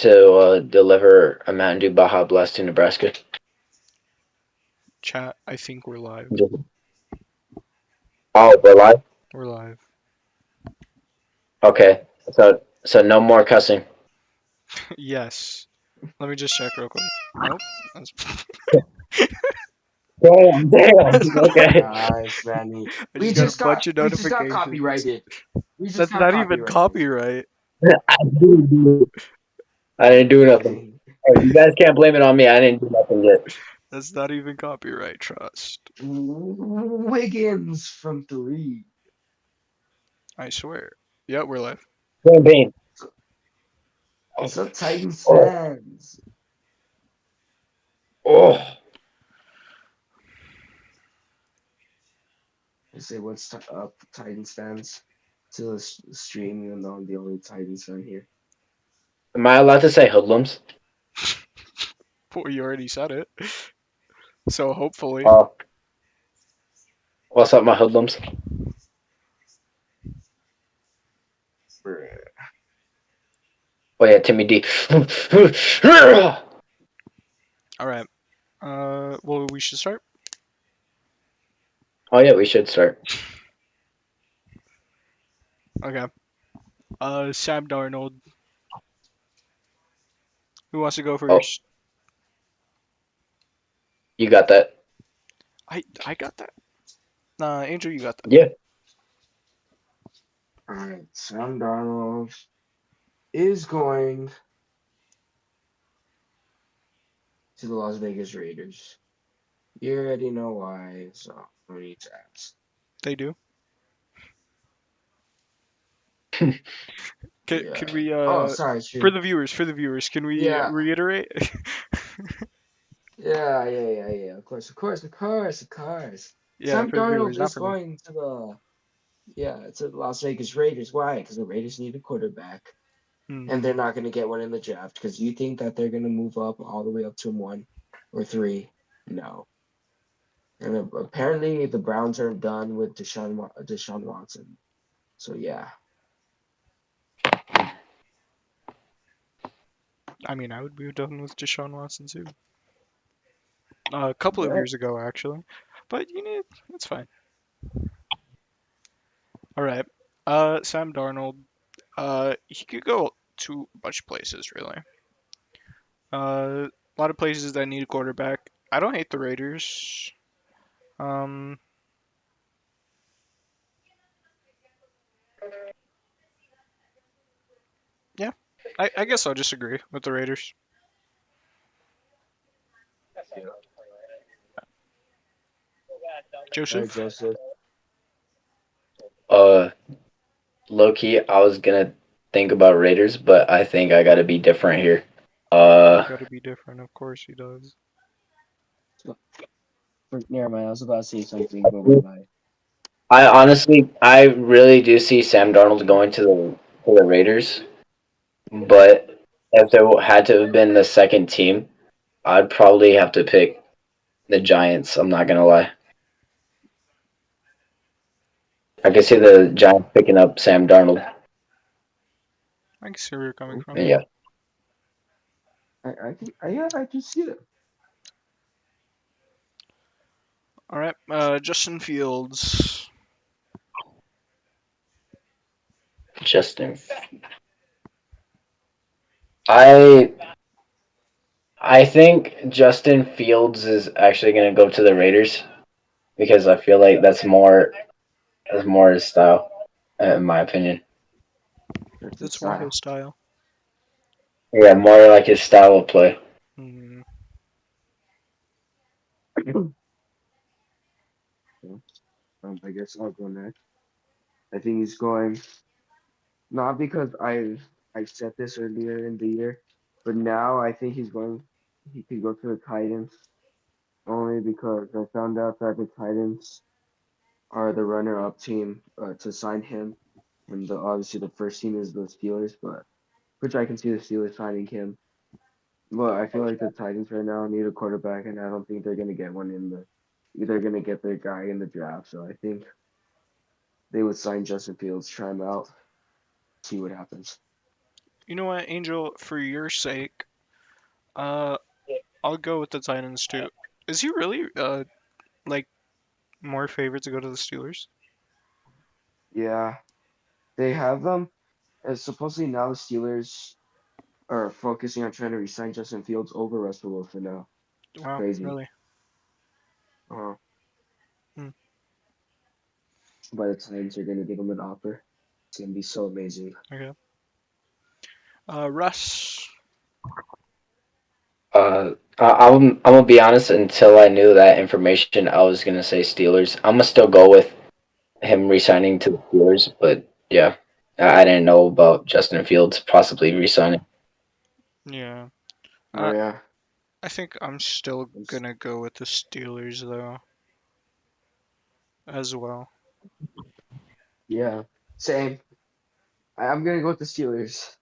to deliver a Mountain Dew Baja Blast to Nebraska? Chat, I think we're live. Oh, we're live? We're live. Okay. So no more cussing. Yes. Let me just check real quick. Nope. That's, Damn. Okay. Nice, Manny. I We just got a just bunch got of we just got notifications. copyrighted. We just That's got not even copyrighted. copyright. I didn't do nothing. Hey, you guys can't blame it on me. I didn't do nothing yet. That's not even copyright, trust. Wiggins from 3. I swear. Yeah, we're live. Campaign. What's up, Titans Oh, fans? oh. I say what's up, Titans fans? To the stream, even though I'm the only Titans fan here. Am I allowed to say hoodlums? Boy, you already said it. So hopefully. Oh, what's up, my hoodlums? Bruh. Oh yeah, Timmy D. Alright. Well, we should start. Oh yeah, we should start. Okay. Sam Darnold. Who wants to go Oh, first? you got that? I got that. Nah, Angel, you got that. Yeah. Alright, Sam Darnold is going to the Las Vegas Raiders. You already know why, so no need to ask. They do. Yeah. Can we Oh, sorry, for true. the viewers, can we Yeah. reiterate? Yeah. Of course. Yeah, Sam for the viewers, Darnold not is for me. going to the Las Vegas Raiders. Why? Because the Raiders need a quarterback, Hmm. and they're not going to get one in the draft. Because you think that they're going to move up all the way up to 1 or 3? No. And apparently the Browns are done with Deshaun Watson. So yeah. I mean, I would be done with Deshaun Watson too. A couple of But years ago, actually, but you know, it's fine. All right. Sam Darnold. He could go to a bunch of places, really. A lot of places that need a quarterback. I don't hate the Raiders. Um, yeah, I guess I'll just agree with the Raiders. yeah. All right, Joseph. Joseph. Uh, low key, I was gonna think about Raiders, but I think I gotta be different here. He's Uh, got to be different. Of course he does. Never mind. I was about to say something, but bye bye. I really do see Sam Darnold going to the Raiders, but if there had to have been the second team, I'd probably have to pick the Giants. I'm not gonna lie. I can see the Giants picking up Sam Darnold. I can see where you're coming from. Yeah, I can see it. All right. Justin Fields. Justin. I I think Justin Fields is actually gonna go to the Raiders because I feel like that's more his style, in my opinion. That's its That's more style. his style. Yeah, more like his style of play. Hmm. I guess I'll go next. I think he's going not because I said this earlier in the year, but now I think he could go to the Titans only because I found out that the Titans are the runner-up team to sign him, and obviously the first team is the Steelers, but which I can see the Steelers signing him. But I feel like the Titans right now need a quarterback, and I don't think they're gonna get one in the either gonna get their guy in the draft. So I think they would sign Justin Fields, try him out, see what happens. You know what, Angel? For your sake, uh, I'll go with the Titans too. Is he really like more favored to go to the Steelers? Yeah, they have them. And supposedly now the Steelers are focusing on trying to resign Justin Fields over Russell Wilson now. It's Wow, crazy. really? Uh, Hmm. by the Titans are gonna give him an offer. It's gonna be so amazing. Okay. Russ. I'm gonna be honest. Until I knew that information, I was gonna say Steelers. I'm gonna still go with him resigning to the Steelers, but yeah, I didn't know about Justin Fields possibly resigning. Yeah. Oh Uh, yeah. I think I'm still It's- gonna go with the Steelers though, as well. Yeah. Same. I'm gonna go with the Steelers.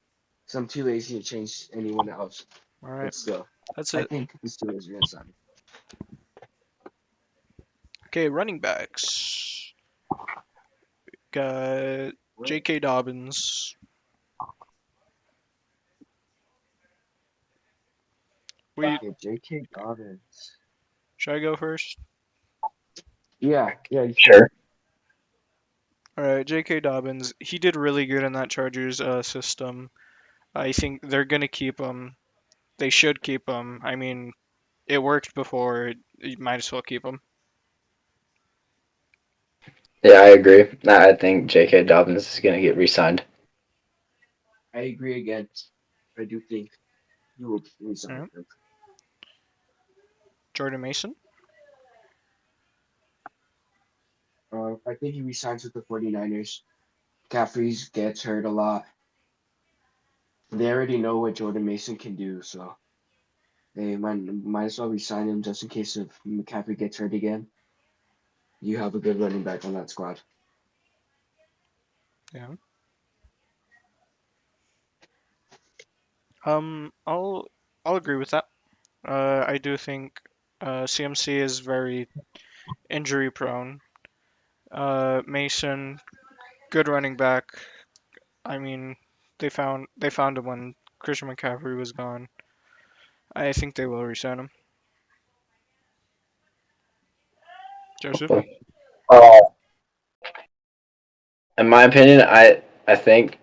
Cause I'm too lazy to change anyone else. All right, But still, that's I it. think the Steelers are gonna sign him. Okay, running backs. Got What? J.K. Dobbins. We Yeah, J.K. Dobbins. should I go first? Yeah, you should. Sure. All right, J.K. Dobbins. He did really good in that Chargers system. I think they're gonna keep him. They should keep him. I mean, it worked before. You might as well keep him. Yeah, I agree. I think J.K. Dobbins is gonna get re-signed. I agree again. I do think you will All resign right, him. Jordan Mason. I think he resigns with the 49ers. Caffrey's gets hurt a lot. They already know what Jordan Mason can do, so they might as well resign him just in case if McCaffrey gets hurt again. You have a good running back on that squad. Yeah. I'll agree with that. I do think CMC is very injury prone. Mason, good running back. I mean, they found him when Christian McCaffrey was gone. I think they will resign him. Joseph. Uh, in my opinion, I think,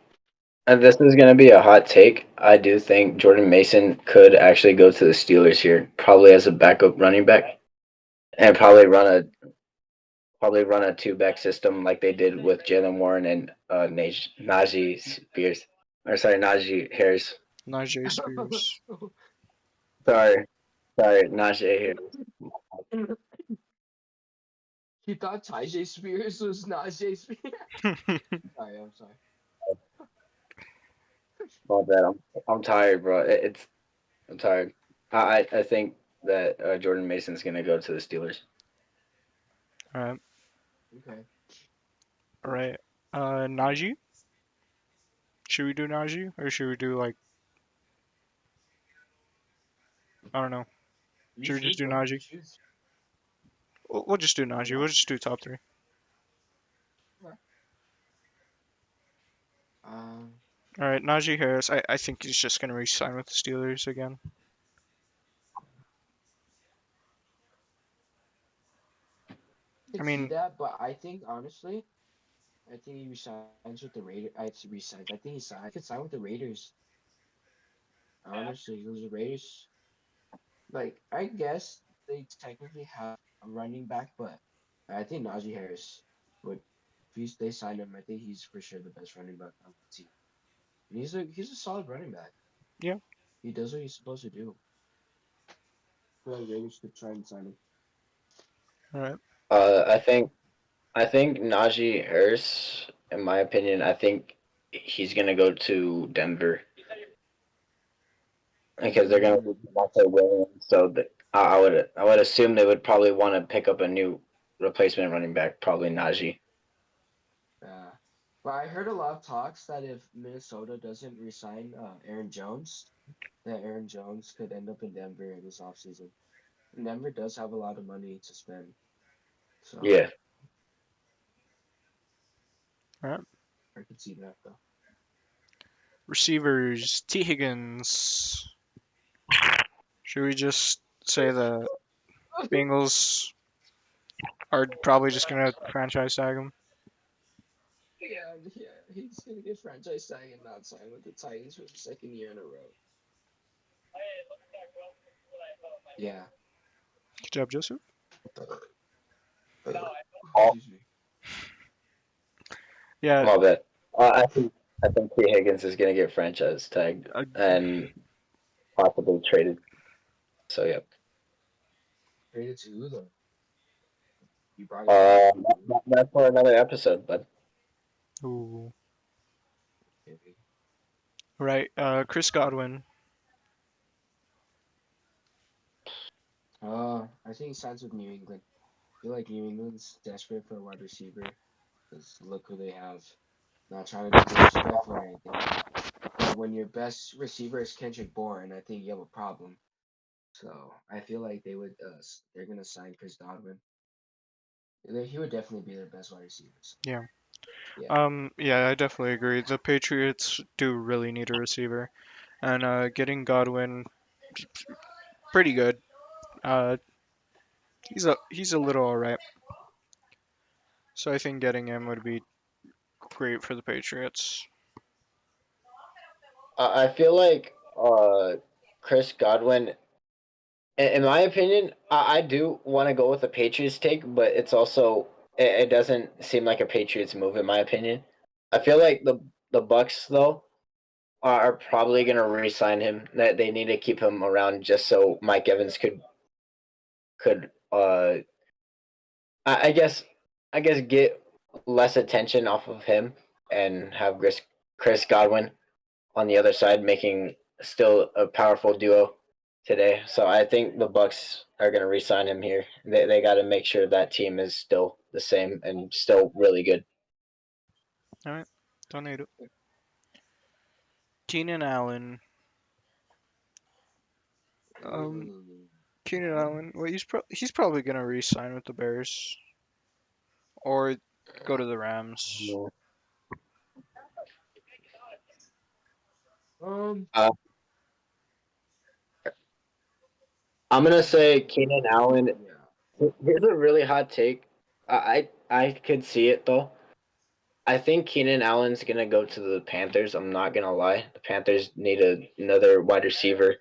and this is gonna be a hot take. I do think Jordan Mason could actually go to the Steelers here, probably as a backup running back, and probably run a two back system like they did with Jalen Warren and Najee Spears, or sorry, Najee Harris. Najee Spears. Sorry, sorry, Najee Harris. He thought Tajay Spears was Najee Spears. Sorry, I'm sorry. About that, I'm tired, bro. I'm tired. I think that Jordan Mason's gonna go to the Steelers. All right, Okay. all right. Najee. Should we do Najee or should we do like I don't know? You Should we just choose, do bro. You Najee? choose. We'll just do Why Najee. We'll not? just do top three. Okay. Um, All right, Najee Harris. I think he's just gonna re-sign with the Steelers again. I I could see mean, that, but I think honestly, I think he resigns with the Raiders. I resigns. I think he signs. I could sign with the Raiders. Honestly, because the Raiders, like, I guess they technically have a running back, but I think Najee Harris would. If they sign him, I think he's for sure the best running back on the team. And he's a solid running back. yeah. He does what he's supposed to do. I feel like Raiders could try and sign him. All right. I think Najee Harris, in my opinion, I think he's gonna go to Denver because they're gonna lose Devontae Williams. So I would assume they would probably want to pick up a new replacement running back, probably Najee. Uh, but I heard a lot of talks that if Minnesota doesn't resign Aaron Jones, that Aaron Jones could end up in Denver this offseason. And Denver does have a lot of money to spend, so Yeah. All right. I could see that though. Receivers, T. Higgins. Should we just say the Bengals are probably just gonna franchise tag him? Yeah, he's gonna get franchise tag and not sign with the Titans for the second year in a row. Yeah. Good job, Joseph. Excuse me. Yeah, My bad. I think T. Higgins is gonna get franchise tagged uh, and possibly traded. So yeah. Traded to who though? You brought it up. That's for another episode, but ooh, Maybe. right. Chris Godwin. I think he signs with New England. I feel like New England's desperate for a wide receiver. Because look who they have. Not trying to be disrespectful or anything. But when your best receiver is Kendrick Bourne, I think you have a problem. So I feel like they're gonna sign Chris Godwin. He would definitely be their best wide receiver. So, Yeah. yeah. Yeah, I definitely agree. The Patriots do really need a receiver, and getting Godwin, pretty good. Uh, he's a little alright. So I think getting him would be great for the Patriots. I feel like Chris Godwin. In my opinion, I do want to go with the Patriots take, but it's also it doesn't seem like a Patriots move in my opinion. I feel like the Bucks though are probably gonna re-sign him. That they need to keep him around just so Mike Evans could I guess get less attention off of him and have Chris Godwin on the other side making still a powerful duo today. So I think the Bucks are going to re-sign him here. They got to make sure that team is still the same and still really good. All right, don't need it. Keenan Allen. Um, Ooh. Keenan Allen. Well, he's probably gonna re-sign with the Bears or go to the Rams. Um. Uh, I'm gonna say Keenan Allen. Yeah. Here's a really hot take. I could see it though. I think Keenan Allen's gonna go to the Panthers. I'm not gonna lie. The Panthers need another wide receiver.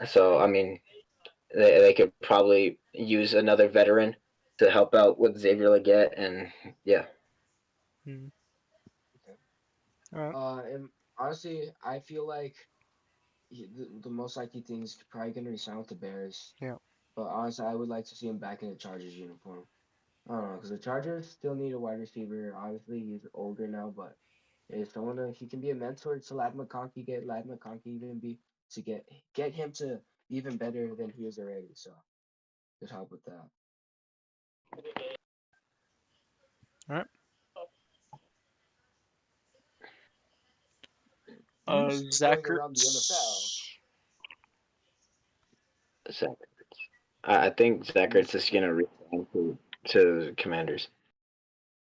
So I mean, they could probably use another veteran to help out with Xavier Leggett, and yeah. Hmm. Okay. All right. And honestly, I feel like the most likely thing is probably gonna resign with the Bears. Yeah. But honestly, I would like to see him back in the Chargers uniform. I don't know, because the Chargers still need a wide receiver. Obviously, he's older now, but if someone he can be a mentor to Lad McConkey, get Lad McConkey even be to get him to be even better than he is already. So just help with that. All right. News Zach going around the NFL. Ertz. Zach I think Zach News Ertz is gonna resign to Commanders.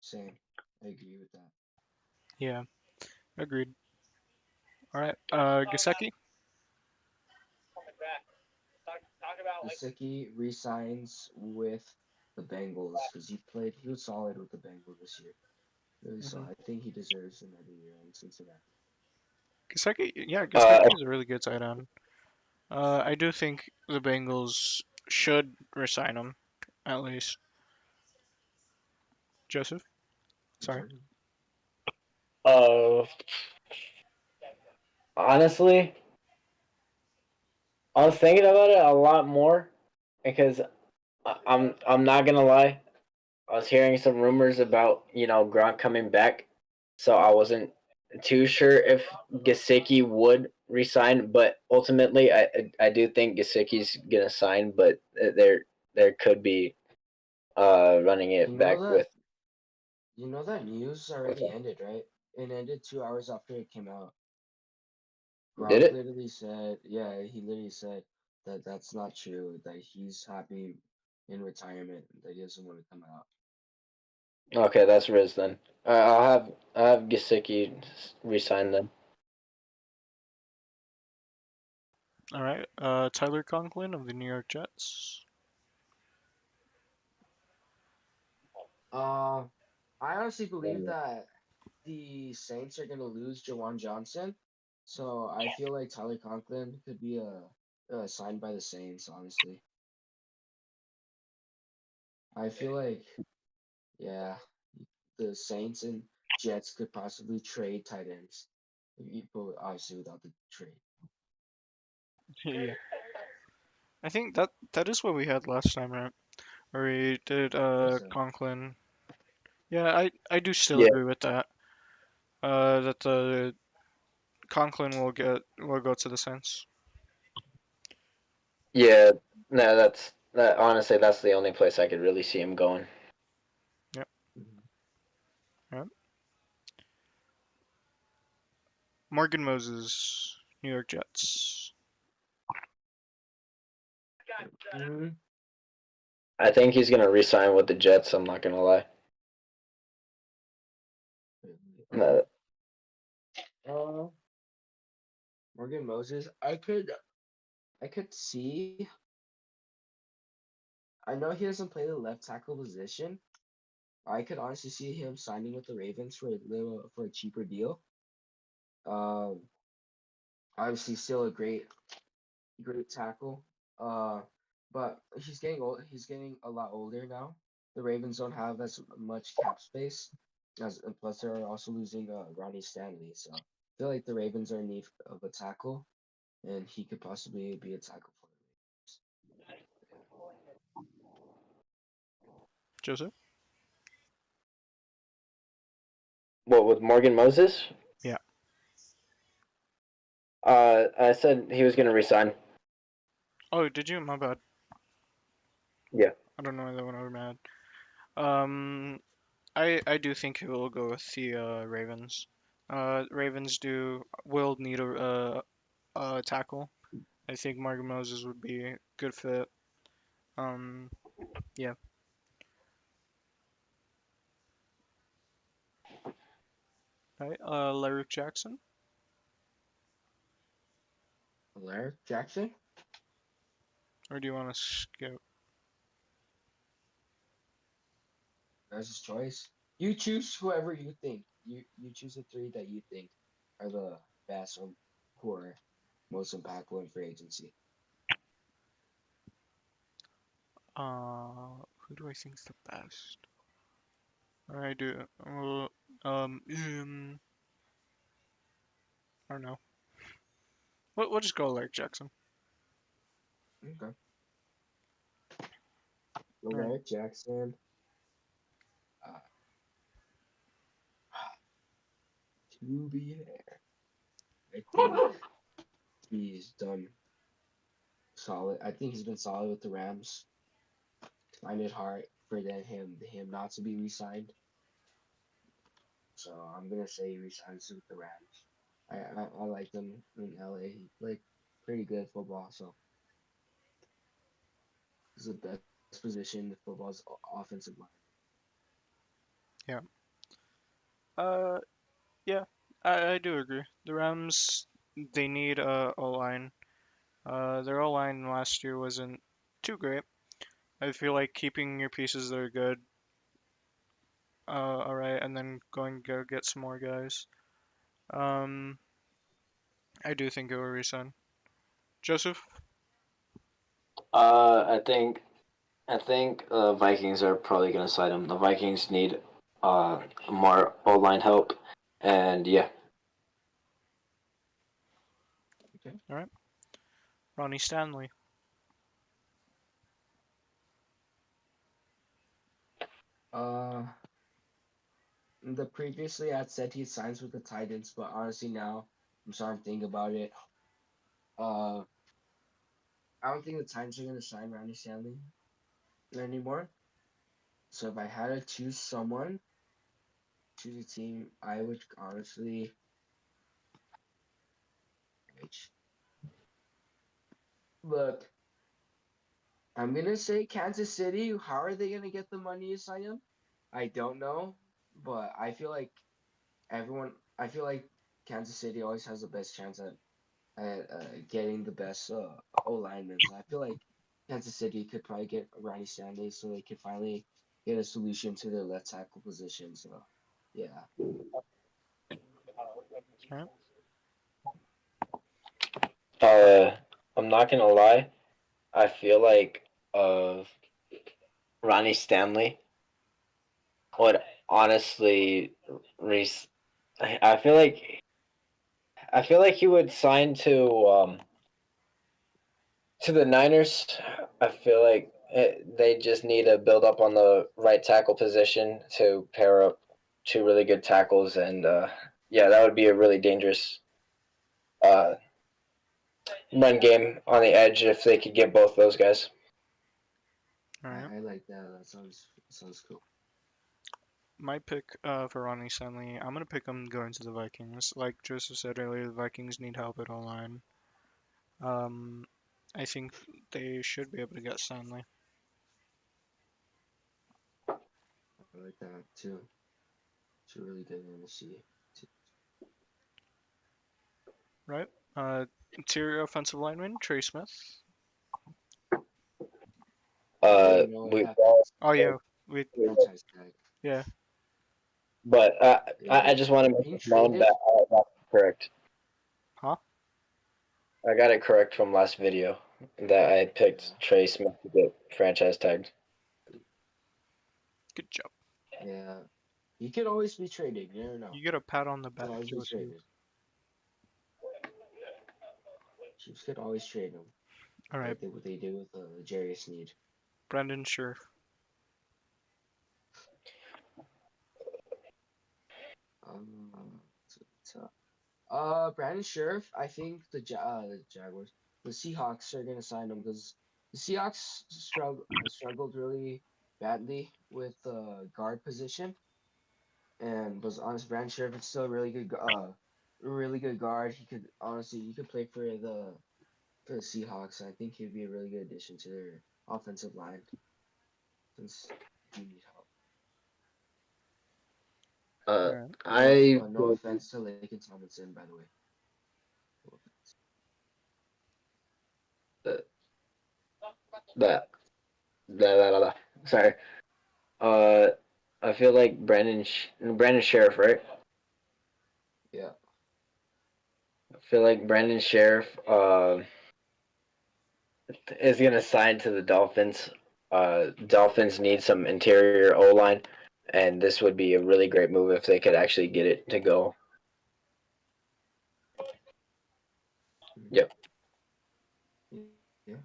same. I agree with that. Yeah, agreed. All right. Gasecki. Gesicki resigns with the Bengals because he was solid with the Bengals this year. Really Hmm. solid. I think he deserves another year in Cincinnati. Gasecki. Yeah, Uh, Gasecki is a really good tight end. I do think the Bengals should resign him at least. Joseph. Sorry. uh, honestly, I was thinking about it a lot more because I'm not gonna lie. I was hearing some rumors about Gronk coming back, so I wasn't too sure if Gesicki would resign. But ultimately, I do think Gesicki's gonna sign, but there could be running You it know back that with news with already ended, right? It ended 2 hours after it came out. did Gronk it? literally said, yeah, he literally said that that's not true. That he's happy in retirement. That he doesn't want to come out. Okay, that's Riz then. I'll have Gesicki resign then. All right. Tyler Conklin of the New York Jets. I honestly believe that the Saints are gonna lose Jawan Johnson, so I feel like Tyler Conklin could be signed by the Saints. Honestly, I feel like yeah, the Saints and Jets could possibly trade tight ends, but obviously without the trade. Yeah. I think that is what we had last time, right? Where we did I think so. Conklin. Yeah, I do still Yeah, agree with that. That the Conklin will go to the Saints. yeah. No, that. Honestly, that's the only place I could really see him going. Yep. Mhm. Yep. Morgan Moses, New York Jets. Mhm. I think he's gonna re-sign with the Jets. I'm not gonna lie. Okay. No, Morgan Moses, I could see. I know he doesn't play the left tackle position. I could honestly see him signing with the Ravens for a cheaper deal. Um, Obviously still a great tackle. Uh, but he's getting old. He's getting a lot older now. The Ravens don't have as much cap space, as and plus they're also losing Ronnie Stanley. So I feel like the Ravens are in need of a tackle, and he could possibly be a tackle for Joseph. what with Morgan Moses? Yeah. I said he was gonna resign. Oh, did you? My bad. Yeah. I don't know that one over mad. I do think he will go with the Ravens. Ravens will need a tackle. I think Morgan Moses would be a good fit. Um, yeah. Right. Larry Jackson. Larry Jackson. Or do you want to skip? That's his choice. You choose whoever you think. You choose the three that you think are the best or who are most impactful in free agency. Who do I think is the best? I do. I don't know. We'll just go Larry Jackson. Okay. All right. Larry Jackson. Uh, to be fair, I think he's done solid. I think he's been solid with the Rams. Find it hard for him not to be re-signed. So I'm gonna say he resigns with the Rams. I like him in LA. He played pretty good football, so he's the best position in the football's offensive line. Yeah. Uh, yeah. I do agree. The Rams, they need a O-line. Their O-line last year wasn't too great. I feel like keeping your pieces that are good, all right, and then going go get some more guys. Um, I do think it will resign. Joseph. I think Vikings are probably gonna sign him. The Vikings need more O line help, and yeah. Okay. All right. Ronnie Stanley. Uh, the previously I said he signs with the Titans, but honestly now I'm starting to think about it. Uh, I don't think the Titans are gonna sign Ronnie Stanley anymore. So if I had to choose a team, I would honestly look. I'm gonna say Kansas City. How are they gonna get the money to sign him? I don't know, but I feel like Kansas City always has the best chance at at getting the best O linemen. I feel like Kansas City could probably get Ronnie Stanley so they could finally get a solution to their left tackle position. So, yeah. Alright. I'm not gonna lie. I feel like Ronnie Stanley would honestly, I feel like he would sign to the Niners. I feel like they just need to build up on the right tackle position to pair up two really good tackles, and yeah, that would be a really dangerous uh, run game on the edge if they could get both those guys. Alright. I like that. That sounds cool. My pick for Ronnie Stanley, I'm gonna pick him going to the Vikings. Like Joseph said earlier, the Vikings need help at O-line. Um, I think they should be able to get Stanley. I like that too. It's a really good one to see. Right? Interior offensive lineman, Trey Smith. Hey, you know what We all, happens? Oh yeah, we Franchise tag. yeah. but I Hey, just want to make being it known traded. that I got it correct. Huh? I got it correct from last video that I picked Trey Smith to get franchise tagged. Good job. Yeah, you could always be traded. You never know. You get a pat on the You could back, always be Joseph. traded. Chiefs could always trade them, All right, like what they did with Jerry Sneed. Brendan Scherf. So, Brandon Sheriff. I think the Jaguars, the Seahawks are gonna sign him because the Seahawks struggled really badly with the guard position, and was honest. Brandon Sheriff is still a really good guard. He could play for the Seahawks. I think he'd be a really good addition to their offensive line since they need help. Uh, All right. I No offense to Lakin Tomlinson, by the way. No offense. that that that. Sorry. Uh, I feel like Brandon Sheriff, right? Yeah. I feel like Brandon Sheriff is gonna sign to the Dolphins. Dolphins need some interior O line, and this would be a really great move if they could actually get it to go. Yep. Yeah.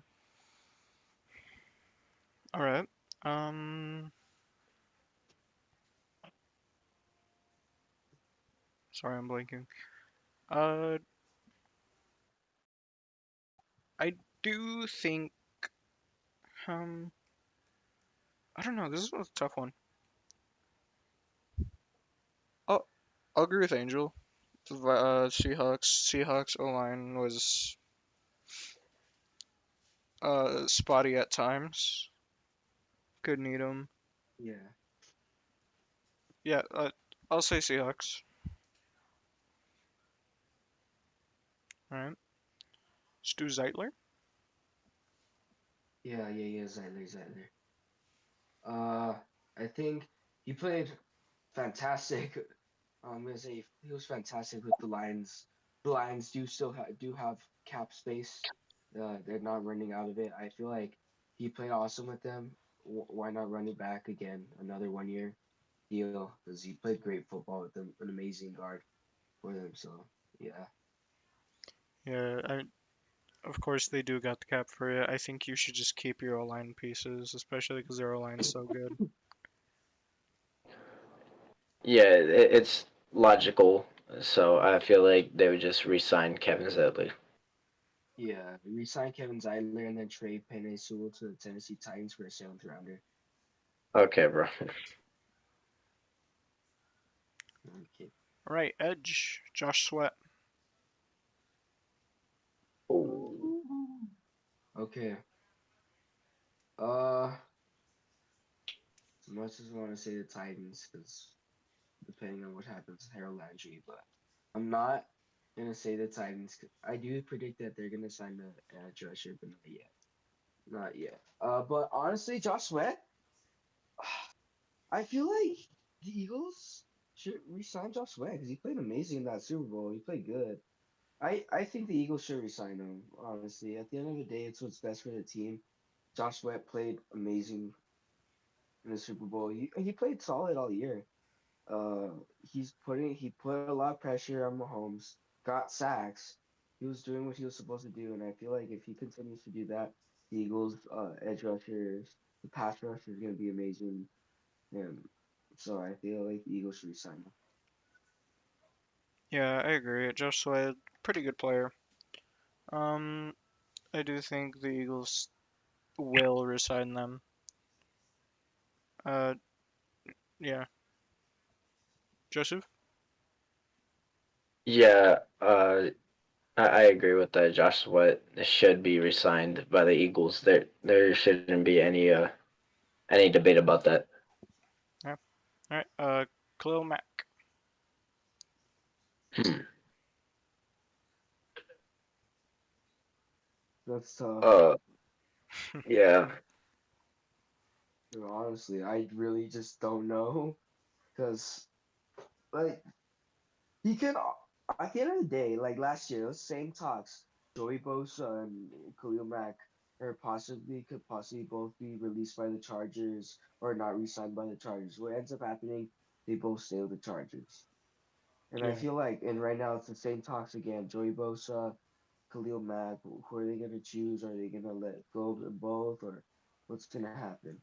All right. Um. Sorry, I'm blanking. Uh, I do think. Um. I don't know. This is a tough one. Oh, I'll agree with Angel. Seahawks O line was spotty at times. Could need him. Yeah. Yeah. I'll say Seahawks. All right. Stu Zeitler. Yeah. Zeitler. Uh, I think he played fantastic. I'm gonna say he was fantastic with the Lions. The Lions do have cap space. They're not running out of it. I feel like he played awesome with them. Why not run it back again? Another 1 year deal because he played great football with them. An amazing guard for them. So yeah. Yeah. Of course they do got the cap for it. I think you should just keep your O line pieces, especially because their O line's so good. Yeah, it's logical. So I feel like they would just re-sign Kevin Zetley. Yeah, we signed Kevin Zeidler and then trade Penei Sewell to the Tennessee Titans for a seventh rounder. Okay, bro. Okay. All right, Edge. Josh Sweat. Okay. Uh, as much as I want to say the Titans, because depending on what happens with Harold Landry, but I'm not. gonna say the Titans. I do predict that they're gonna sign the edge rusher, but not yet. Not yet. But honestly, Josh Sweat, I feel like the Eagles should re-sign Josh Sweat because he played amazing in that Super Bowl. He played good. I think the Eagles should resign him, honestly. At the end of the day, it's what's best for the team. Josh Sweat played amazing in the Super Bowl. He played solid all year. He put a lot of pressure on Mahomes, got sacks. He was doing what he was supposed to do, and I feel like if he continues to do that, the Eagles edge rushers, the pass rush is gonna be amazing. And so I feel like the Eagles should resign him. Yeah, I agree. Josh Sweat, pretty good player. Um, I do think the Eagles will resign them. Uh, yeah, Joseph. Yeah, I agree with that. Josh Sweat should be resigned by the Eagles. There shouldn't be any debate about that. Yeah. All right. Khalil Mack. Hmm. That's tough. Uh, yeah, Honestly, I really just don't know because like he could at the end of the day, like last year, those same talks, Joey Bosa and Khalil Mack, or could possibly both be released by the Chargers or not re-signed by the Chargers. What ends up happening, they both stay with the Chargers. And I Yeah. feel like, and right now it's the same talks again. Joey Bosa, Khalil Mack, who are they gonna choose? Are they gonna let go of them both, or what's gonna happen?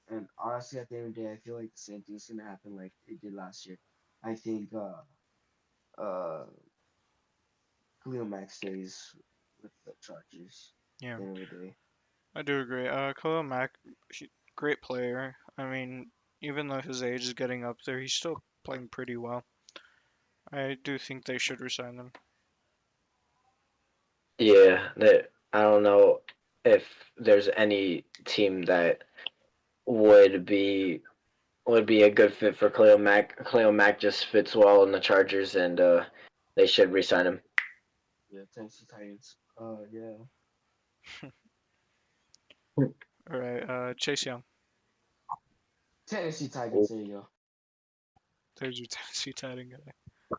And honestly, at the end of the day, I feel like the same thing's gonna happen like it did last year. I think uh Khalil Mack stays with the Chargers at Yeah, the end of the day. I do agree. Khalil Mack, great player. I mean, even though his age is getting up there, he's still playing pretty well. I do think they should resign them. yeah. I don't know if there's any team that would be would be a good fit for Cleo Mack. Cleo Mack just fits well in the Chargers, and they should resign him. Yeah, Tennessee Titans. Yeah. All right. Chase Young. Tennessee Titans, there you go. There's your Tennessee Titan guy.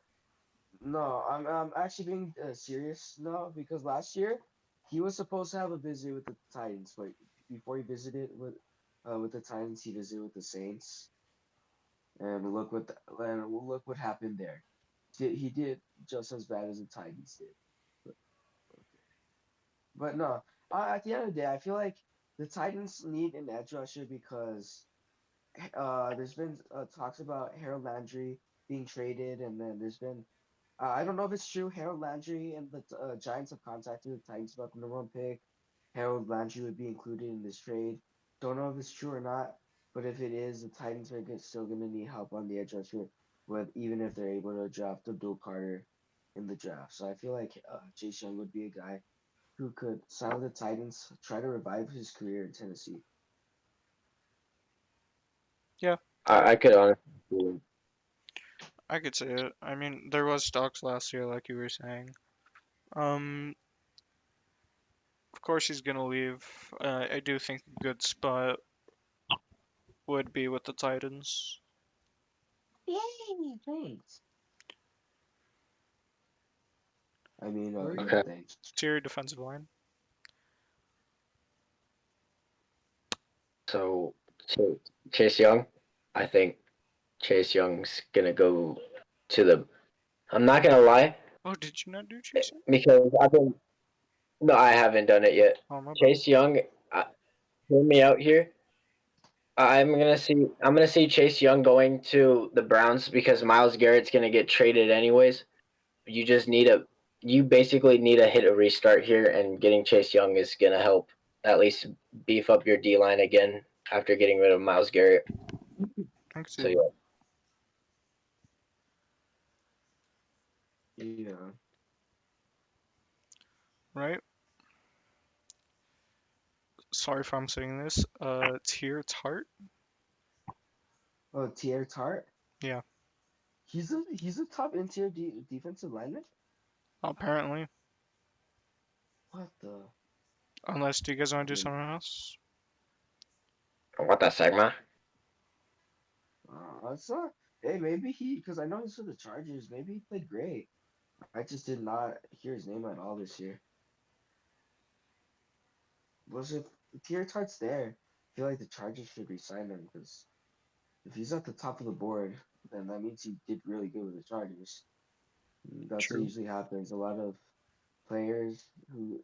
No, I'm actually being serious now because last year he was supposed to have a visit with the Titans, but before he visited with the Titans, he visited with the Saints, and look what happened there. He did just as bad as the Titans did. But, okay. But no, at the end of the day, I feel like the Titans need an edge rusher because there's been talks about Harold Landry being traded, and then there's been I don't know if it's true. Harold Landry and the Giants have contacted the Titans about the number one pick. Harold Landry would be included in this trade. Don't know if it's true or not, but if it is, the Titans are still going to need help on the edge rusher, with even if they're able to draft Abdul Carter in the draft. So I feel like Chase Young would be a guy who could sign with the Titans, try to revive his career in Tennessee. Yeah, I could honestly. I could say it. I mean, there was stocks last year, like you were saying. Um, of course he's gonna leave. I do think a good spot would be with the Titans. Yay! Thanks. I mean, Right? yeah, Okay, thanks. Interior defensive line. so Chase Young, I think Chase Young's gonna go to the. I'm not gonna lie Oh, did you not do Chase Young? because I've been. No, I haven't done it yet. Oh, my bad. Chase Young, hear me out here. I'm gonna see Chase Young going to the Browns because Miles Garrett's gonna get traded anyways. You just need a you basically need to hit a restart here, and getting Chase Young is gonna help at least beef up your D line again after getting rid of Miles Garrett. I can see So that. yeah, Yeah. Right? Sorry if I'm saying this. Tier Tart. Oh, Tier Tart. Yeah. He's a top interior defensive lineman. Apparently. What the? Unless, do you guys I want to do didn't. something else? What the Sigma? It's not. Hey, maybe because I know he's for the Chargers. Maybe he played great. I just did not hear his name at all this year. Was if Tier Tart's there, I feel like the Chargers should resign him because if he's at the top of the board, then that means he did really good with the Chargers. That's what True. usually happens. A lot of players who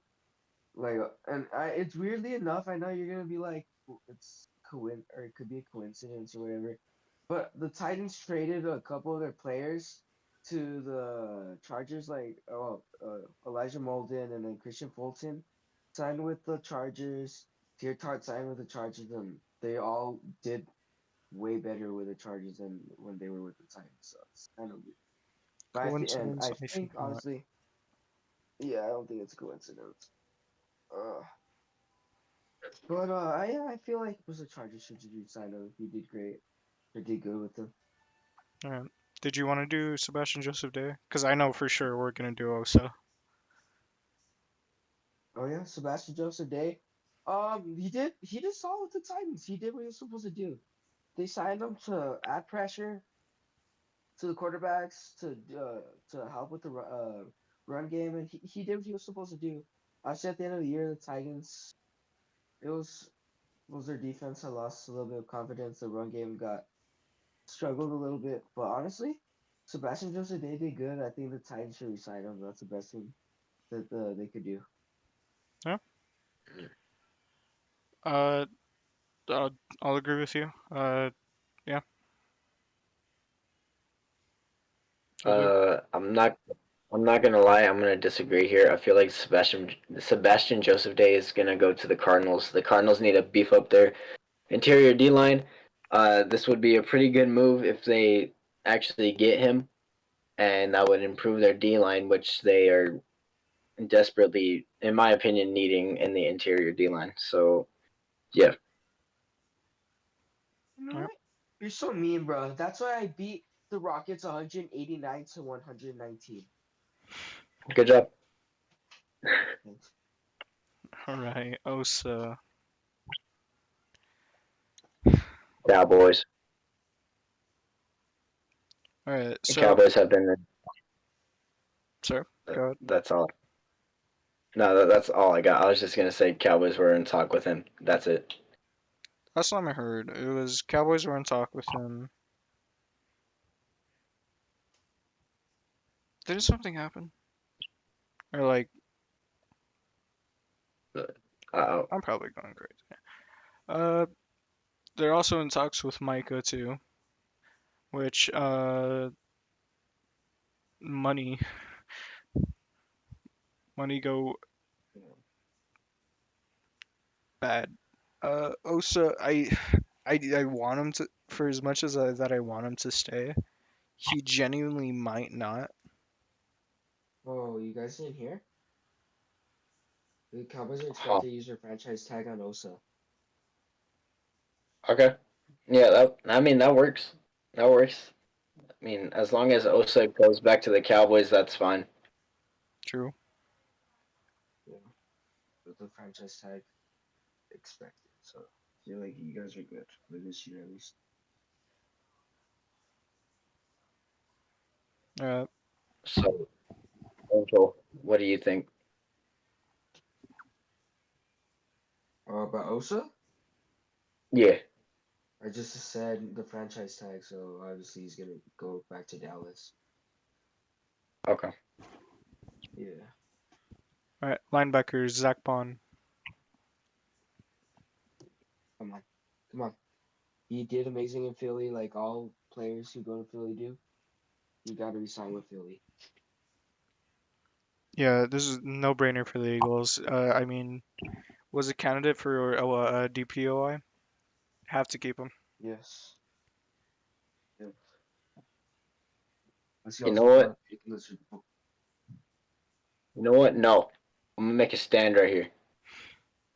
like, and it's weirdly enough, I know you're gonna be like, it's or it could be a coincidence or whatever, but the Titans traded a couple of their players to the Chargers, like Elijah Molden and then Christian Fulton signed with the Chargers. Tier Tart signed with the Chargers, and they all did way better with the Chargers than when they were with the Titans. So it's kind of weird. But Coincidence? I I think think not. honestly, yeah, I don't think it's a coincidence. Uh, but I feel like it was the Chargers should just resign him. He did great. They did good with him. Alright. Did you want to do Sebastian Joseph Day? Because I know for sure we're gonna do Osa. Oh yeah, Sebastian Joseph Day. He did solid with the Titans. He did what he was supposed to do. They signed him to add pressure to the quarterbacks to help with the run game, and he did what he was supposed to do. Actually, at the end of the year, the Titans it was their defense that lost a little bit of confidence. The run game got struggled a little bit, but honestly, Sebastian Joseph they did good. I think the Titans should resign him. That's the best thing that they could do. Yeah. Uh, I'll agree with you. Yeah. Jose? I'm not gonna lie. I'm gonna disagree here. I feel like Sebastian Joseph Day is gonna go to the Cardinals. The Cardinals need to beef up their interior D line. This would be a pretty good move if they actually get him, and that would improve their D line, which they are desperately, in my opinion, needing in the interior D line. So yeah, You know Yep. what? You're so mean, bro. That's why I beat the Rockets 189 to 119. good job, Thanks. Alright, Osa. Cowboys. Alright, The so, Cowboys have been. sir, go ahead. That's all. No, that's all I got. I was just gonna say Cowboys were in talk with him. That's it. Last time I heard, it was Cowboys were in talk with him. Did something happen? Or like, Uh, I'm probably going crazy. Uh, they're also in talks with Micah too, which money money go bad. Osa, I want him to, for as much as that I want him to stay. He genuinely might not. Oh, you guys didn't hear? The Cowboys are huh. expected to use their franchise tag on Osa. Okay. Yeah, I mean that works. That works. I mean, as long as Osa goes back to the Cowboys, that's fine. True. Yeah, with the franchise tag expected. So I feel like you guys are good for this year at least. Uh, So, Angel, what do you think? About Osa, Yeah. I just said the franchise tag, so obviously he's gonna go back to Dallas. Okay. Yeah. alright, linebackers Zach Bond. Come on. Come on. He did amazing in Philly, like all players who go to Philly do. You got to resign with Philly. Yeah, this is no brainer for the Eagles. I mean, was a candidate for DPOI. Have to keep him. Yes. Yeah. Let's see You how know what? picking the Super Bowl. You know what? No. I'm gonna make a stand right here.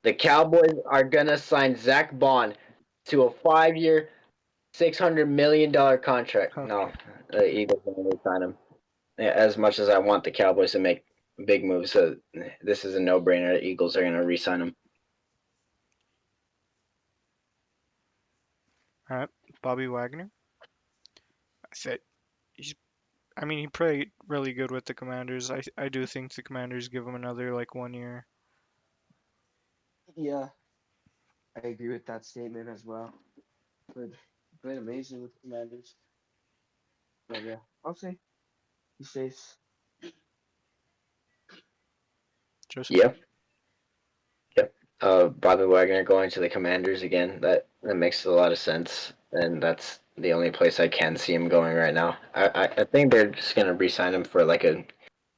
The Cowboys are gonna sign Zach Bond to a 5-year, $600 million contract. No, the Eagles are going to sign him. Yeah, as much as I want the Cowboys to make big moves, this is a no-brainer. The Eagles are going to re-sign him. All right, Bobby Wagner. I mean, he played really good with the Commanders. I do think the Commanders give him another like 1 year. Yeah, I agree with that statement as well. Played amazing with the Commanders. But yeah, I'll say he stays. Joseph. Yep. Yep. Bobby Wagner going to the Commanders again. That makes a lot of sense, and that's the only place I can see him going right now. I think they're just gonna re-sign him for like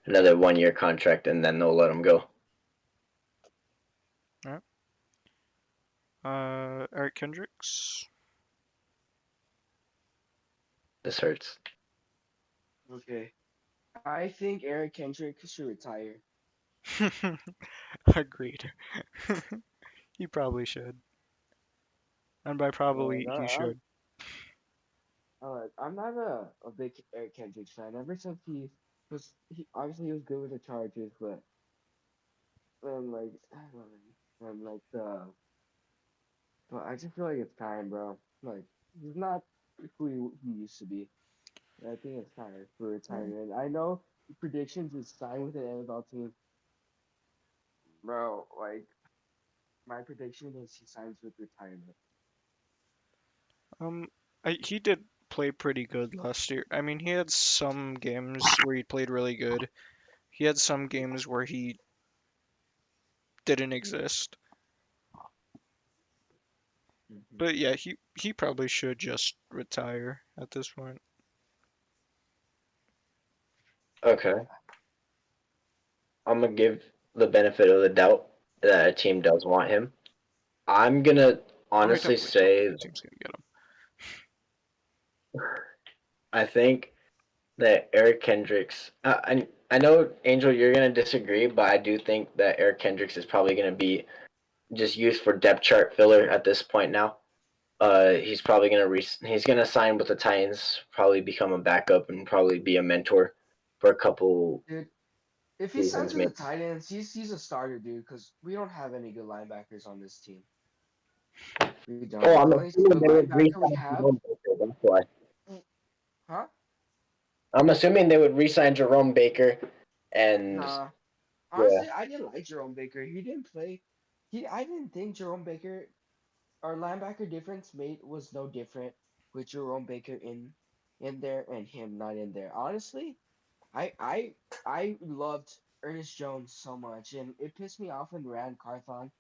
another 1 year contract, and then they'll let him go. Eric Kendricks. This hurts. Okay. I think Eric Kendrick should retire. Agreed. He probably should. And by probably, he I'm, should. I'm not a big Eric Kendricks fan. Ever since he obviously he was good with the Chargers, but like, I don't know, but I just feel like it's time, bro. Like, he's not who he used to be. I think it's time for retirement. I know predictions is sign with an NFL team, bro. Like, my prediction is he signs with retirement. Um, he did play pretty good last year. I mean, he had some games where he played really good. He had some games where he didn't exist. Mhm. But yeah, he probably should just retire at this point. Okay. I'm gonna give the benefit of the doubt that a team does want him. I'm gonna Oh, honestly wait, tell me say the team's gonna get him. I think that Eric Kendricks. I know Angel, you're gonna disagree, but I do think that Eric Kendricks is probably gonna be just used for depth chart filler at this point now. He's probably he's gonna sign with the Titans, probably become a backup, and probably be a mentor for a couple Dude, if he signs seasons, with the maybe. Titans, he's a starter, dude. Because we don't have any good linebackers on this team. We Oh, don't. I'm The only assuming good they would linebacker we re-sign have, Jerome Baker. That's why. huh? I'm assuming they would re-sign Jerome Baker, and Nah. yeah. Honestly, I didn't like Jerome Baker. He didn't play. I didn't think Jerome Baker, our linebacker difference made was no different with Jerome Baker in there and him not in there. Honestly, I I I loved Ernest Jones so much, and it pissed me off when Rand Carthon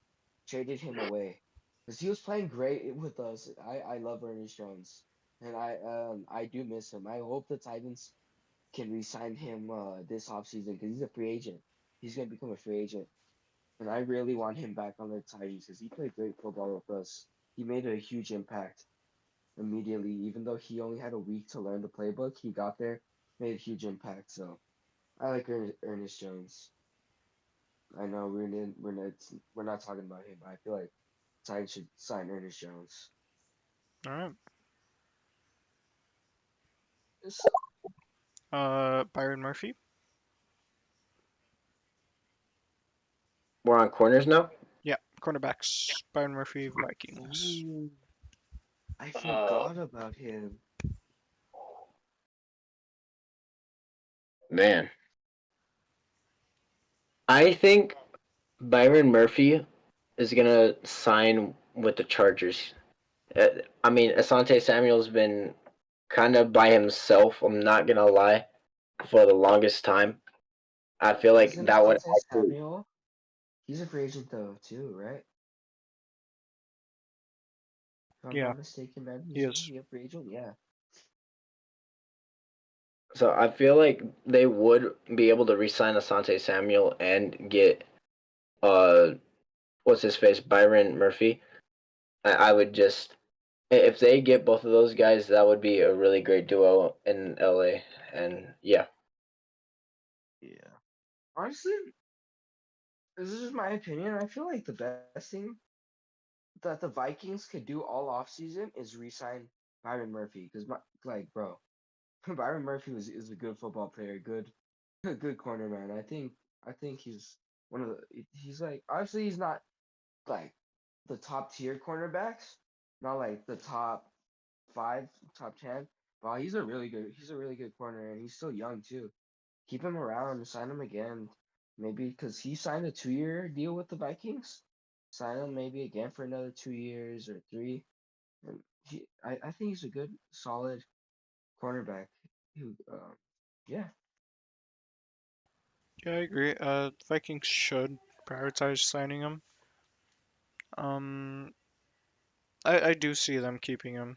traded him away because he was playing great with us. I love Ernest Jones, and I do miss him. I hope the Titans can re-sign him this offseason because he's a free agent. He's gonna become a free agent, and I really want him back on the Titans because he played great football with us. He made a huge impact immediately, even though he only had a week to learn the playbook. He got there, made a huge impact. So I like Ernest Jones. I know we're not talking about him, but I feel like Titans should sign Ernest Jones. All right. So, Byron Murphy. We're on corners now. Yeah, cornerbacks. Byron Murphy, Vikings. ooh, I Uh, forgot about him. Man, I think Byron Murphy is gonna sign with the Chargers. I mean, Asante Samuel's been kind of by himself. I'm not gonna lie, for the longest time. I feel like Isn't that would Asante actually. Samuel? He's a free agent though too, right? If I'm Yeah, not mistaken, man. he Isn't is. he a free agent? Yeah. So I feel like they would be able to re-sign Asante Samuel and get uh what's his face, Byron Murphy. I would just, if they get both of those guys, that would be a really great duo in LA. And yeah. Yeah. Honestly, this is just my opinion. I feel like the best thing that the Vikings could do all offseason is re-sign Byron Murphy, because bro, Byron Murphy is a good football player, good good corner man. I think he's one of the he's like obviously he's not like the top tier cornerbacks, not like the top 5, top 10. But he's a really good corner, and he's still young too. Keep him around, sign him again, maybe because he signed a 2-year deal with the Vikings. Sign him maybe again for another 2 years or three. And I think he's a good, solid cornerback. Who, yeah, Yeah, I agree. Vikings should prioritize signing him. Um, I do see them keeping him.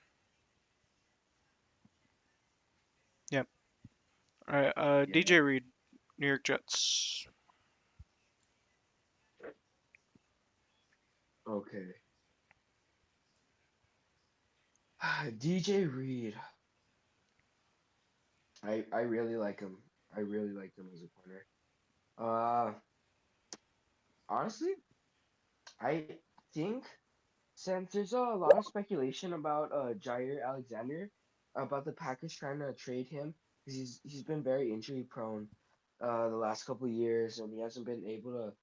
Yep. All right. DJ yeah, Reed, New York Jets. okay. DJ Reed, I really like him. I really like him as a corner. Uh, honestly, I think since there's a lot of speculation about Jair Alexander, about the Packers trying to trade him because he's been very injury prone the last couple of years, and he hasn't been able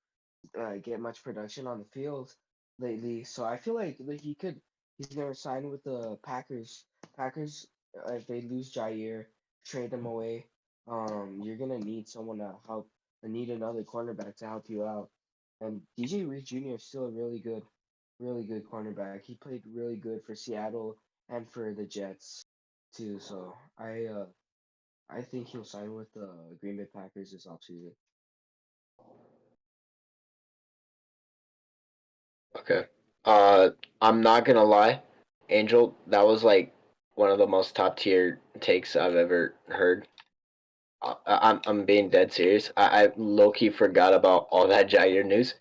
to get much production on the field lately. So I feel like he's gonna sign with the Packers. Packers, if they lose Jair, trade him away. You're gonna need someone to help. Need another cornerback to help you out. And DJ Reed Jr. is still a really good cornerback. He played really good for Seattle and for the Jets too. So I think he'll sign with the Green Bay Packers this offseason. Okay. I'm not gonna lie, Angel. That was like one of the most top tier takes I've ever heard. I'm being dead serious. I low key forgot about all that Jair news.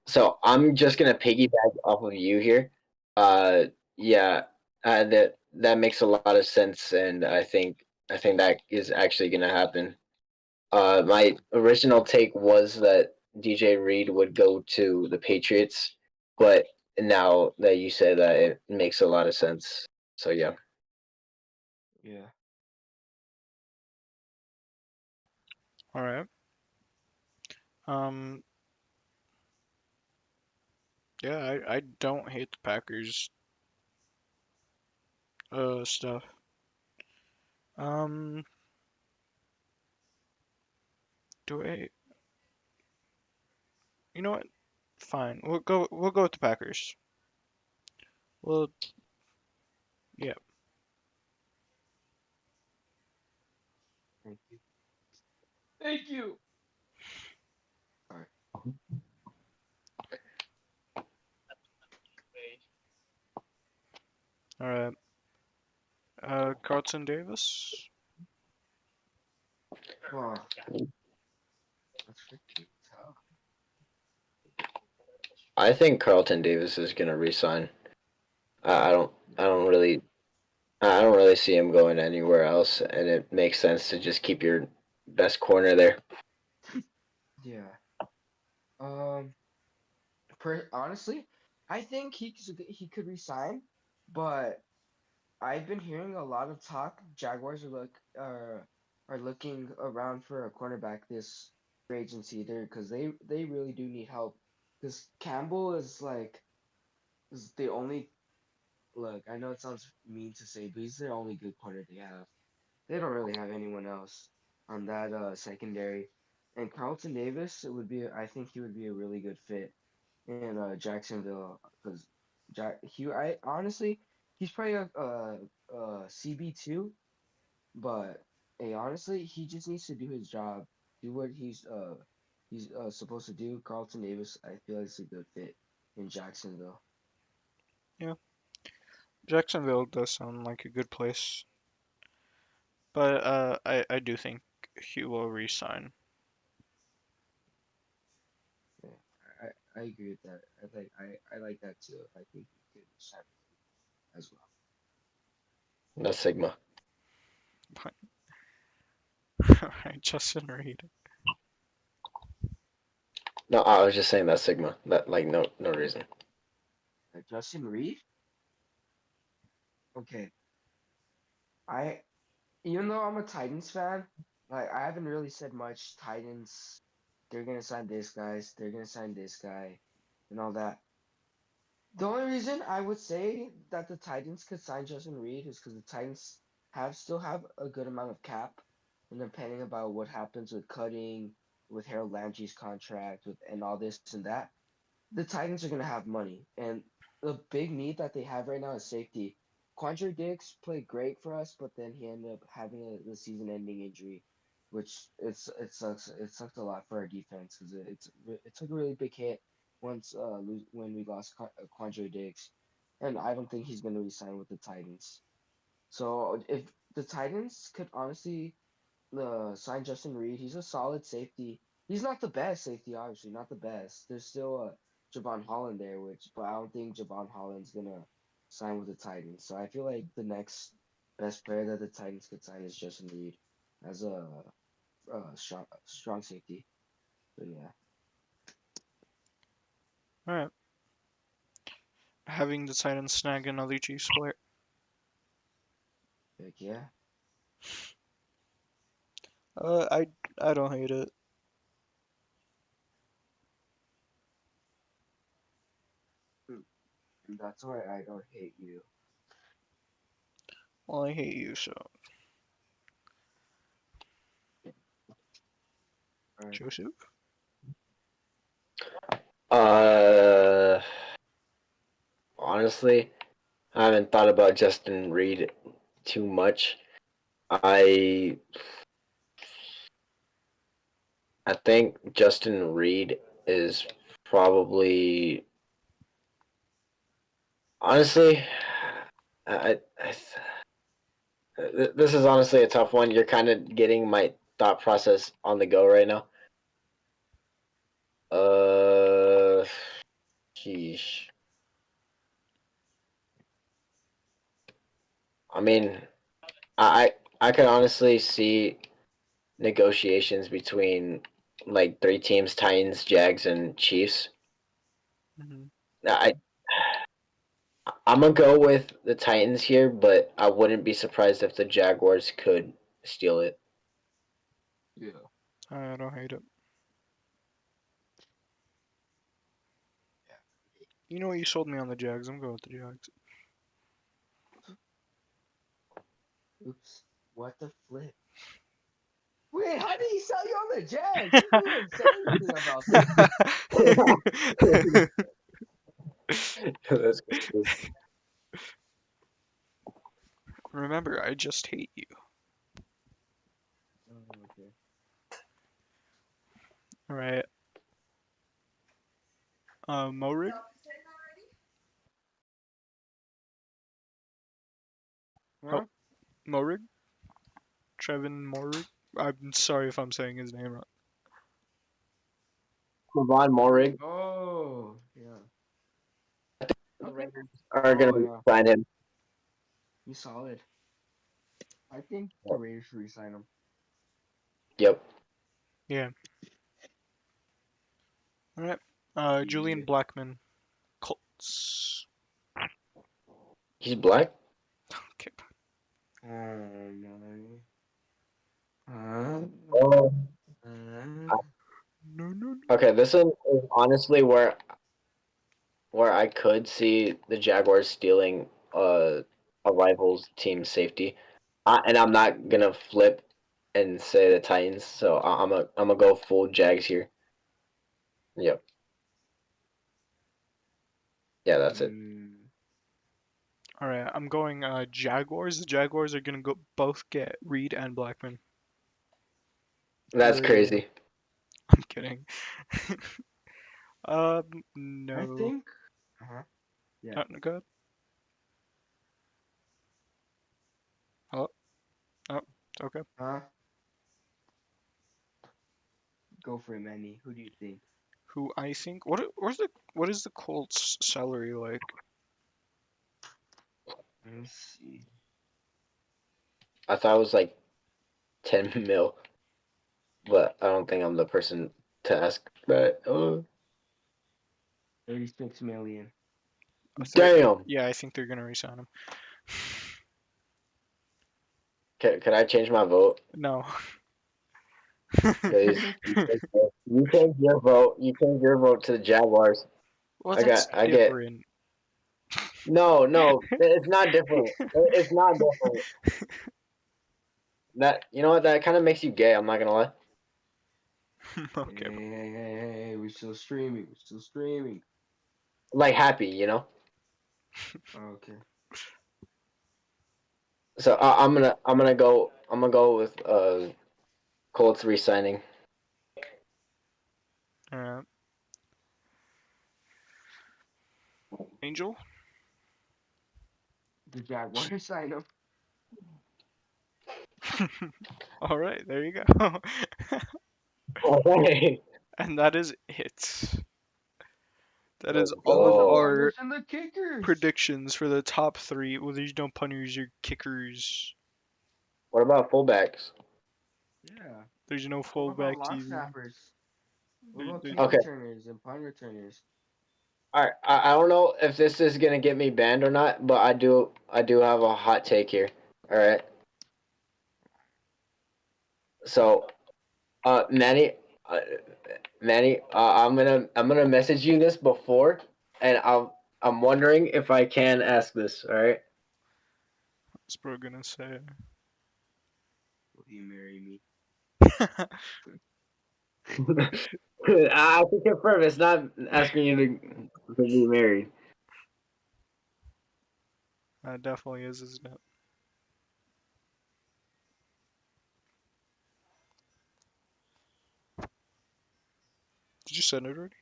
So I'm just gonna piggyback off of you here. Yeah, that makes a lot of sense, and I think that is actually gonna happen. My original take was that DJ Reed would go to the Patriots, but now that you say that, it makes a lot of sense. So yeah, Yeah. All right. Um, yeah, I don't hate the Packers stuff. Um, do I? You know what? Fine. We'll go with the Packers. Well, yeah. Thank you. Thank you. Sorry. All right. Carlton Davis. Oh, that's freaking tough. I think Carlton Davis is gonna resign. I don't really see him going anywhere else, and it makes sense to just keep your best corner there. Yeah. Um. Honestly, I think he could resign, but I've been hearing a lot of talk. Jaguars are looking around for a cornerback this free agency there because they really do need help. Because Campbell is the only look. I know it sounds mean to say, but he's the only good corner they have. They don't really have anyone else on that secondary. And Carlton Davis, I think he would be a really good fit in Jacksonville because I honestly, he's probably a CB2, but hey, honestly, he just needs to do his job, do what he's supposed to do. Carlton Davis, I feel like it's a good fit in Jacksonville. Yeah. Jacksonville does sound like a good place, but I do think he will resign. Yeah, I agree with that. I like that too. I think he could sign as well. That's Sigma. But all right, Justin Reed. No, I was just saying that's Sigma. That like no reason. Justin Reed. Okay. I even though I'm a Titans fan, like I haven't really said much. Titans, they're gonna sign this guys, they're gonna sign this guy, and all that. The only reason I would say that the Titans could sign Justin Reed is because the Titans still have a good amount of cap, and depending about what happens with cutting, with Harold Landry's contract, with and all this and that, the Titans are gonna have money. And the big need that they have right now is safety. Quandre Diggs played great for us, but then he ended up having the season-ending injury, which it sucks. It sucked a lot for our defense because it took a really big hit once when we lost Quandre Diggs, and I don't think he's gonna resign with the Titans. So if the Titans could honestly sign Justin Reed. He's a solid safety. He's not the best safety, obviously, not the best. There's still Javon Holland there, but I don't think Javon Holland's gonna sign with the Titans. So I feel like the next best player that the Titans could sign is Justin Reed as a strong safety. But yeah, All right. Having the Titans snag another Chiefs player. heck yeah. I don't hate it. And that's why I don't hate you. Well, I hate you, so All right. Joseph. Uh, honestly, I haven't thought about Justin Reed too much. I I think Justin Reed is probably honestly. I this is honestly a tough one. You're kind of getting my thought process on the go right now. Uh, sheesh. I mean, I could honestly see negotiations between like three teams: Titans, Jags, and Chiefs. Hmm. I I'm gonna go with the Titans here, but I wouldn't be surprised if the Jaguars could steal it. Yeah. I don't hate it. You know what? You sold me on the Jags. I'm going with the Jags. Oops. What the flip? Wait, how did he sell you on the Jags? You didn't even say anything about this. That's good. Remember, I just hate you. Oh, okay. All right. Morig. Huh? Oh, Morig. Trevin Morig. I'm sorry if I'm saying his name wrong. Kevon Morig Oh, yeah. Okay. are Oh, gonna yeah. sign him. He's solid. I think the Raiders should resign him. Yep. Yeah. All right. Julian Yeah. Blackman. Colts. He's black. Okay. Oh, no. Uh, Oh. uh, No, no, no. Okay, this one is honestly where I could see the Jaguars stealing a rival's team safety, and I'm not gonna flip and say the Titans. So I'm gonna go full Jags here. Yep. Yeah, that's it. All right. I'm going Jaguars. The Jaguars are gonna go both get Reed and Blackman. That's Or crazy. I'm kidding. I No. think. Uh-huh. Yeah. Go ahead. Hello. Oh, okay. Huh? Go for it, Manny. Who do you think? Who I think? What is the Colts salary like? Let's see. I thought it was like 10 mil, but I don't think I'm the person to ask that. 36 million. A third? Damn. Yeah, I think they're gonna resign him. Could I change my vote? No. Please. You change your vote. You change your vote to the Jaguars. Well, I that's get. different. No, it's not different. It's not different. That you know what? That kind of makes you gay. I'm not gonna lie. Okay. Hey, we're still streaming. We're still streaming. Like happy, you know. Okay. So I'm gonna go with Colts re-signing. Alright. Angel? The Jaguars sign him. Alright, there you go. Okay. And that is it. That is Let's all of go. our Punters and the kickers. predictions for the top three. Well, there's no punters or kickers. What about fullbacks? Yeah. There's no What fullback about long either. snappers? What about There- kick Okay. returners and punt returners? All right. I don't know if this is gonna get me banned or not, but I do have a hot take here. All right. So, Manny, uh, I'm gonna message you this before, and I'm wondering if I can ask this. All right. What's bro gonna say? Will you marry me? I can confirm it's not asking you to be married. That definitely is, isn't it? Did you send it already?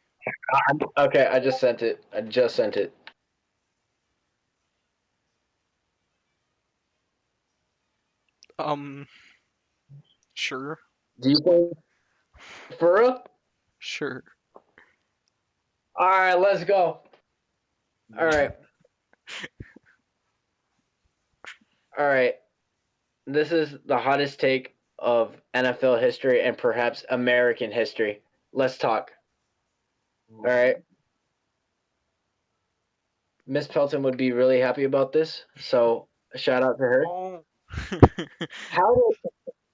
Okay, I just sent it. I just sent it. Sure. Do you think for real? Sure. All right, let's go. All right. All right. This is the hottest take of NFL history and perhaps American history. Let's talk. All right. Miss Pelton would be really happy about this, so shout out to her. Oh.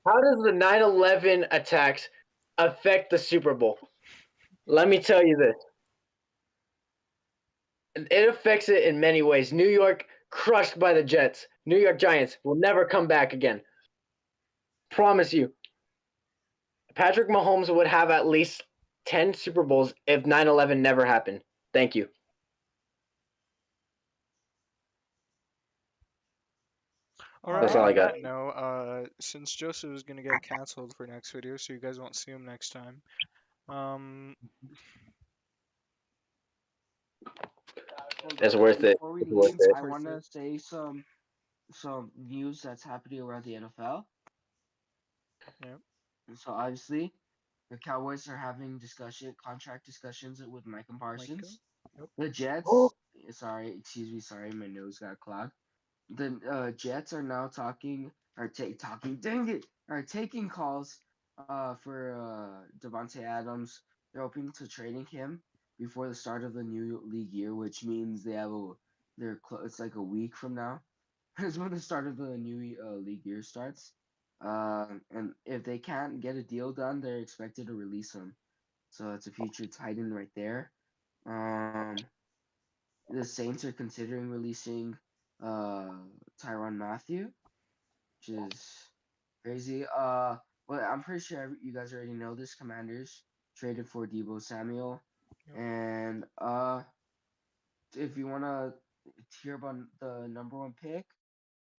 How does the 9/11 attacks affect the Super Bowl? Let me tell you this. It affects it in many ways. New York crushed by the Jets. New York Giants will never come back again. Promise you. Patrick Mahomes would have at least 10 Super Bowls if 9/11 never happened. Thank you. Alright, That's all I on got. that note, since Joseph is gonna get cancelled for next video, so you guys won't see him next time. It's worth it. Before we It's worth leave, it. I want to say some news that's happening around the NFL. Yep. So obviously, the Cowboys are having contract discussions with Micah Parsons. Yep. The Jets, Oh. sorry, my nose got clogged. The Jets are now taking calls for Devontae Adams. They're hoping to trading him before the start of the new league year, which means it's like a week from now. Is when the start of the new league year starts. And if they can't get a deal done, they're expected to release him. So it's a future Titan right there. The Saints are considering releasing Tyrann Mathieu, which is crazy. Well, I'm pretty sure you guys already know this. Commanders traded for Deebo Samuel, Yep. and if you wanna hear about the number one pick,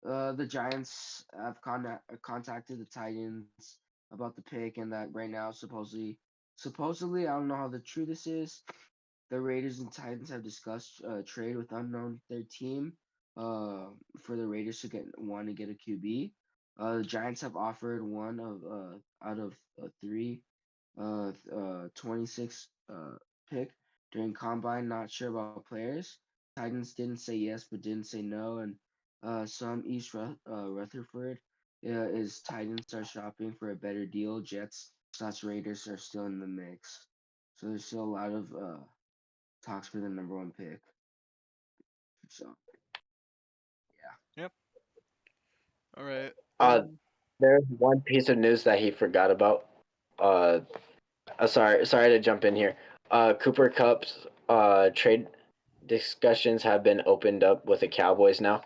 the Giants have contacted the Titans about the pick, and that right now supposedly I don't know how the true this is. The Raiders and Titans have discussed trade with unknown their team for the Raiders to get a QB. The Giants have offered one of out of three 26 pick during combine. Not sure about players. Titans didn't say yes, but didn't say no, and some Rutherford is Titans are shopping for a better deal. Jets / Raiders are still in the mix, so there's still a lot of talks for the number one pick. So Yep. All right. There's one piece of news that he forgot about. Sorry to jump in here. Cooper Cup's trade discussions have been opened up with the Cowboys now.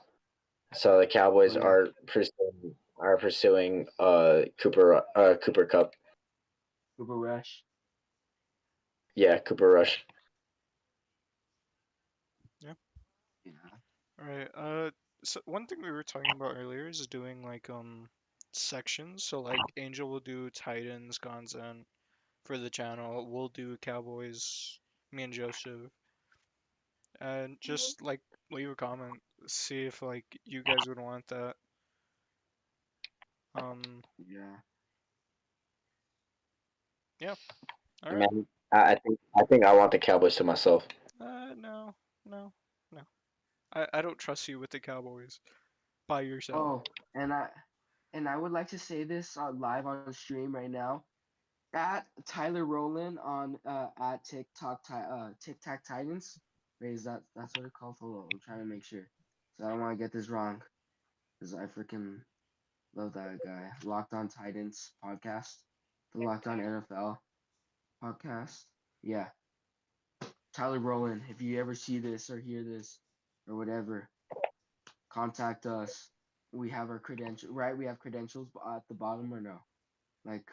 So the Cowboys Oh, yeah. are pursuing Cooper Cup. Cooper Rush. Yeah, Cooper Rush. Yeah. All right. So one thing we were talking about earlier is doing like sections. So like Angel will do Titans content for the channel. We'll do Cowboys. Me and Joseph, and just like leave a comment, see if like you guys would want that. Yeah. Yeah. All right. Man, I think I want the Cowboys to myself. No, no, no. I don't trust you with the Cowboys by yourself. Oh, and I would like to say this live on stream right now. At Tyler Rowland on at TikTok Titans. Wait, is that's what it called? Hold on, I'm trying to make sure. So I don't want to get this wrong. Because I freaking love that guy. Locked on Titans podcast. The Locked on NFL podcast. Yeah. Tyler Rowland, if you ever see this or hear this or whatever, contact us. We have our credential, right? We have credentials at the bottom or no? Like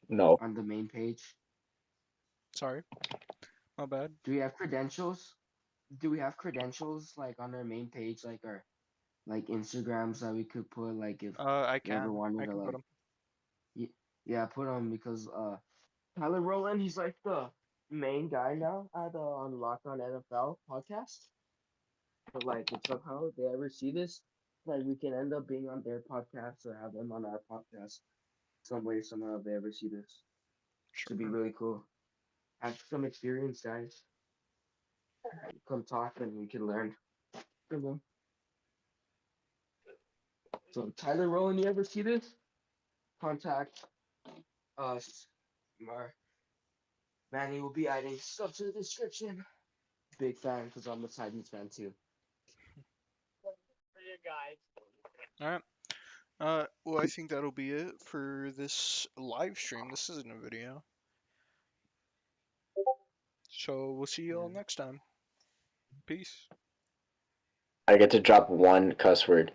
No, on the main page. Sorry, my bad. Do we have credentials? Do we have credentials like on our main page, like our like Instagrams that we could put like if I we ever can. wanted I to can put like them. yeah, put them because Tyler Rowland, he's like the main guy now at on Locked On NFL podcast. But like if somehow they ever see this, like we can end up being on their podcast or have them on our podcast some way somehow if they ever see this. Should be Sure. really cool. Have some experience, guys. Come talk and we can learn from them. So Tyler Rowland, you ever see this? Contact us. Our Manny will be adding stuff to the description. Big fan because I'm a Titans fan too. All right. Well, I think that'll be it for this live stream. This isn't a video. So we'll see you all Yeah. next time. Peace. I get to drop one cuss word.